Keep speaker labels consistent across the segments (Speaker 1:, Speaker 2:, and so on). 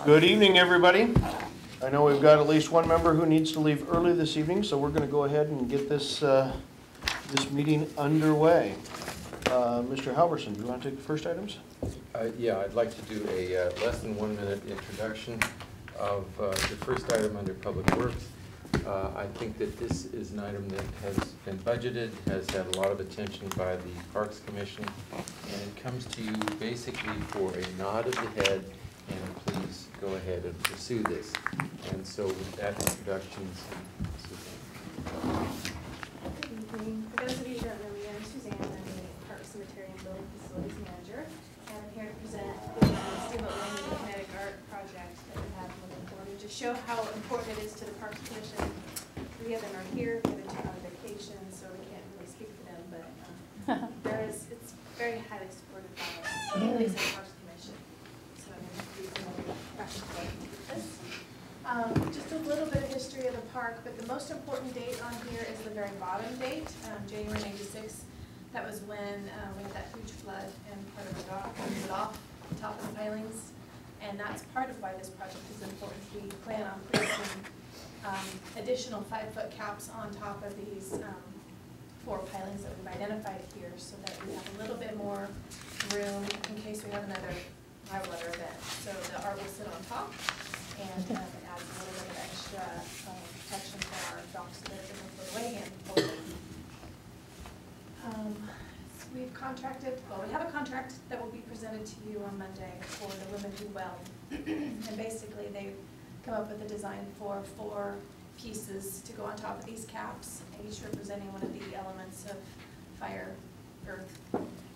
Speaker 1: Good evening, everybody. I know we've got at least one member who needs to leave early this evening, so we're going to go ahead and get this this meeting underway. Mr. Halverson, do you want to take the first items?
Speaker 2: Yeah, I'd like to do a less than 1 minute introduction of the first item under Public Works. I think that this is an item that has been budgeted, has had a lot of attention by the Parks Commission, and it comes to you basically for a nod of the head and please go ahead and pursue this. And so with that introduction,
Speaker 3: Good evening. For those of you who don't know me, I'm Suzanne. I'm the Parks, Cemetery, and Building Facilities Manager. And I'm here to present the Steamboat Landing Kinetic Art project that we have moving forward to show how important it is to the Parks Commission. 3 of them are here, the other 2 on vacation, so we can't really speak for them, but it's very highly supported by at least the Parks Commission. So I'm going to do some more practical this. Just a little bit of history of the park, but the most important date on here is the very bottom date, January '96. That was when we had that huge flood and part of the dock was off the top of the pilings. And that's part of why this project is important. We plan on placing additional 5-foot caps on top of these 4 pilings that we've identified here so that we have a little bit more room in case we have another high water event. So the art will sit on top, and it adds a little bit of extra protection for our docks so that it doesn't float away again. We've contracted, well, we have a contract that will be presented to you on Monday for the Women Who Weld. And basically they've come up with a design for 4 pieces to go on top of these caps, each representing one of the elements of fire, earth,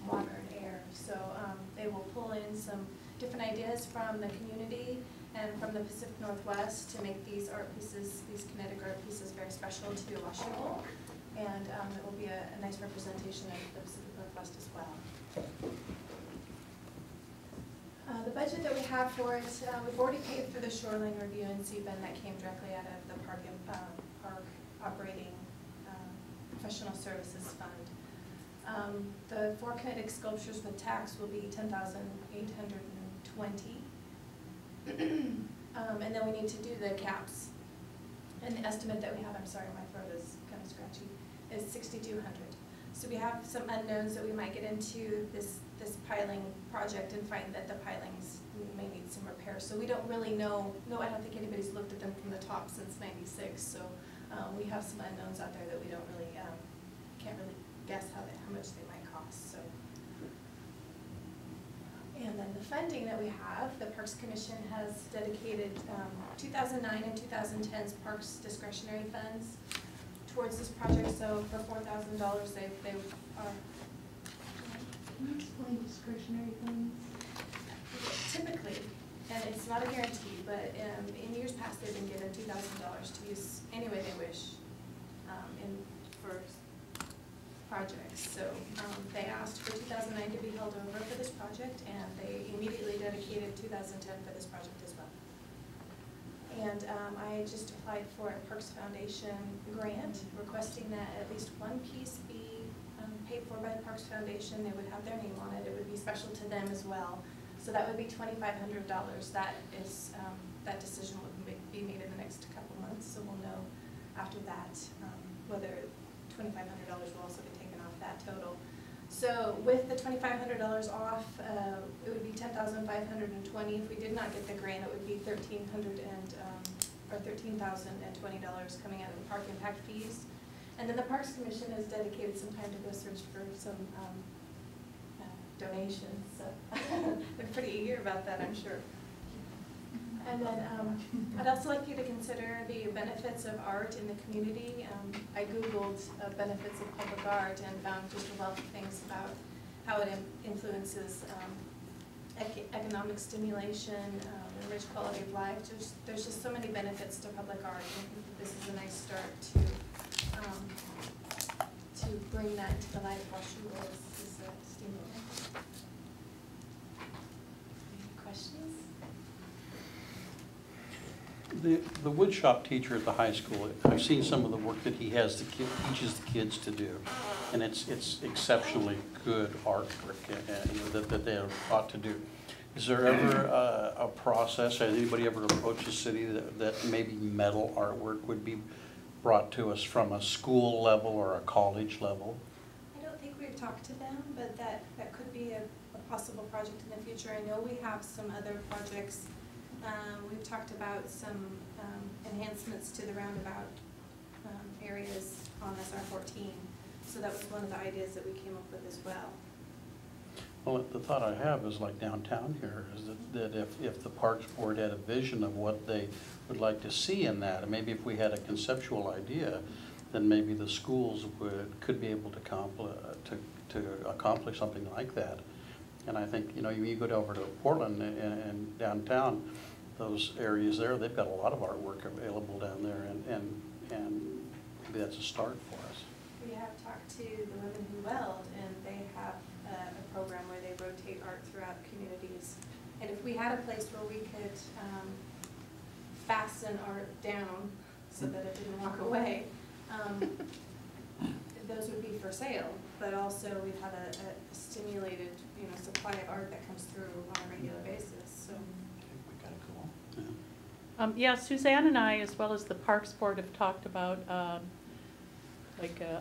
Speaker 3: water, and air. So they will pull in some different ideas from the community and from the Pacific Northwest to make these art pieces, these kinetic art pieces, very special to Washougal. And it will be a nice representation of the Pacific Northwest as well. The budget that we have for it, we've already paid for the shoreline review and CBEN that came directly out of the park operating professional services fund. The 4 kinetic sculptures with tax will be $10,820. And then we need to do the caps. And the estimate that we have, I'm sorry, my throat is kind of scratchy, is $6,200. So we have some unknowns that we might get into this piling project and find that the pilings may need some repair. So we don't really know, I don't think anybody's looked at them from the top since '96. So we have some unknowns out there that we don't really, can't really guess how much they might cost. So. And then the funding that we have, the Parks Commission has dedicated 2009 and 2010's Parks discretionary funds towards this project. So for $4,000, they are.
Speaker 4: Can you explain discretionary funds?
Speaker 3: Typically, and it's not a guarantee, but in years past they've been given $2,000 to use any way they wish for projects. So they asked for 2009 to be held over for this project, and they immediately dedicated 2010 for this project as well. And I just applied for a Parks Foundation grant requesting that at least one piece be paid for by the Parks Foundation. They would have their name on it. It would be special to them as well. So that would be $2,500. That is that decision will be made in the next couple months. So we'll know after that whether $2,500 will also be taken off that total. So with the $2,500 off, it would be $10,520. If we did not get the grant, it would be $13,020 coming out of the park impact fees. And then the Parks Commission has dedicated some time to go search for some donations. So they're pretty eager about that, I'm sure. And then I'd also like you to consider the benefits of art in the community. I Googled benefits of public art and found just a wealth of things about how it influences economic stimulation, enriched quality of life. There's just so many benefits to public art, and I think this is a nice start to bring that into the light of Washougal as a Steamboat. Any questions?
Speaker 5: The woodshop teacher at the high school, I've seen some of the work that he has teaches the kids to do, and it's exceptionally good artwork that they are taught to do. Is there ever a process, has anybody ever approached the city that maybe metal artwork would be brought to us from a school level or a college level?
Speaker 3: I don't think we've talked to them, but that could be a possible project in the future. I know we have some other projects. We've talked about some enhancements to the roundabout areas on SR 14. So that was one of the ideas that we came up with as well.
Speaker 5: Well, the thought I have is like downtown here, is that if the Parks Board had a vision of what they would like to see in that, and maybe if we had a conceptual idea, then maybe the schools could be able to accomplish something like that. And I think, you know, you go over to Portland and downtown, those areas there, they've got a lot of artwork available down there, and maybe that's a start for us.
Speaker 3: We have talked to the Women Who Weld, and they have a program where they rotate art throughout communities. And if we had a place where we could fasten art down so that it didn't walk away, those would be for sale. But also we have a stimulated, you know, supply of art that comes through on a regular basis. So.
Speaker 5: We got it cool. Yeah.
Speaker 6: Yeah, Suzanne and I, as well as the Parks Board, have talked about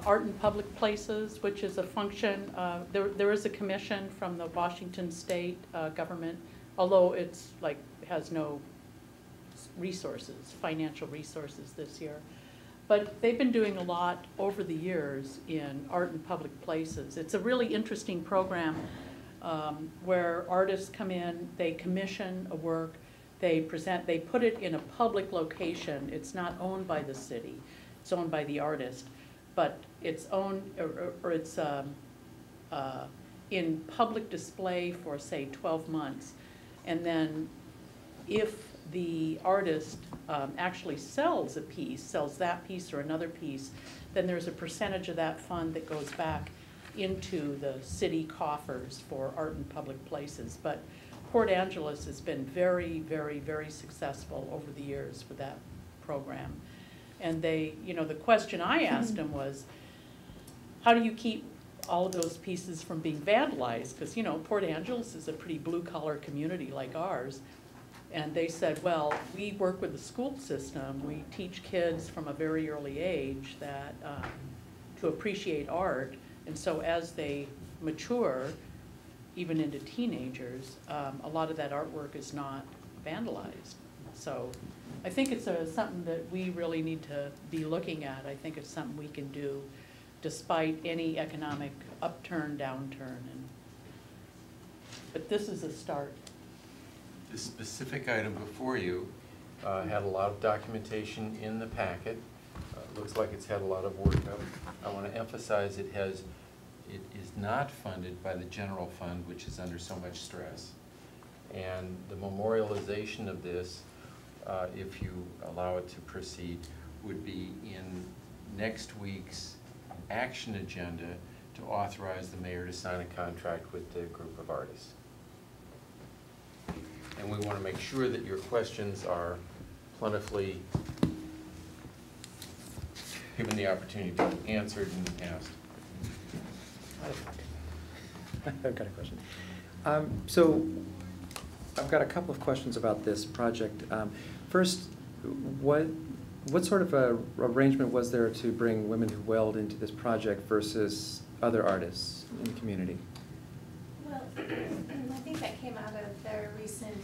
Speaker 6: art in public places, which is a function. There is a commission from the Washington State government, although it's like has no resources, financial resources this year. But they've been doing a lot over the years in art in public places. It's a really interesting program where artists come in, they commission a work, they present, they put it in a public location. It's not owned by the city, it's owned by the artist, but it's owned, or it's in public display for, say, 12 months. And then if the artist actually sells a piece, sells that piece or another piece, then there's a percentage of that fund that goes back into the city coffers for art in public places. But Port Angeles has been very, very, very successful over the years with that program. And they, you know, the question I asked them was, how do you keep all of those pieces from being vandalized? Because, you know, Port Angeles is a pretty blue-collar community like ours. And they said, well, we work with the school system. We teach kids from a very early age that to appreciate art. And so as they mature, even into teenagers, a lot of that artwork is not vandalized. So I think it's something that we really need to be looking at. I think it's something we can do despite any economic upturn, downturn. But this is a start.
Speaker 2: The specific item before you had a lot of documentation in the packet. Looks like it's had a lot of work up. I want to emphasize it is not funded by the general fund, which is under so much stress. And the memorialization of this, if you allow it to proceed, would be in next week's action agenda to authorize the mayor to sign a contract with the group of artists. And we want to make sure that your questions are plentifully given the opportunity to be answered and asked.
Speaker 7: I've got a question. So I've got a couple of questions about this project. First, what sort of a arrangement was there to bring Women Who Weld into this project versus other artists in the community?
Speaker 3: Well, I think that came out of their recent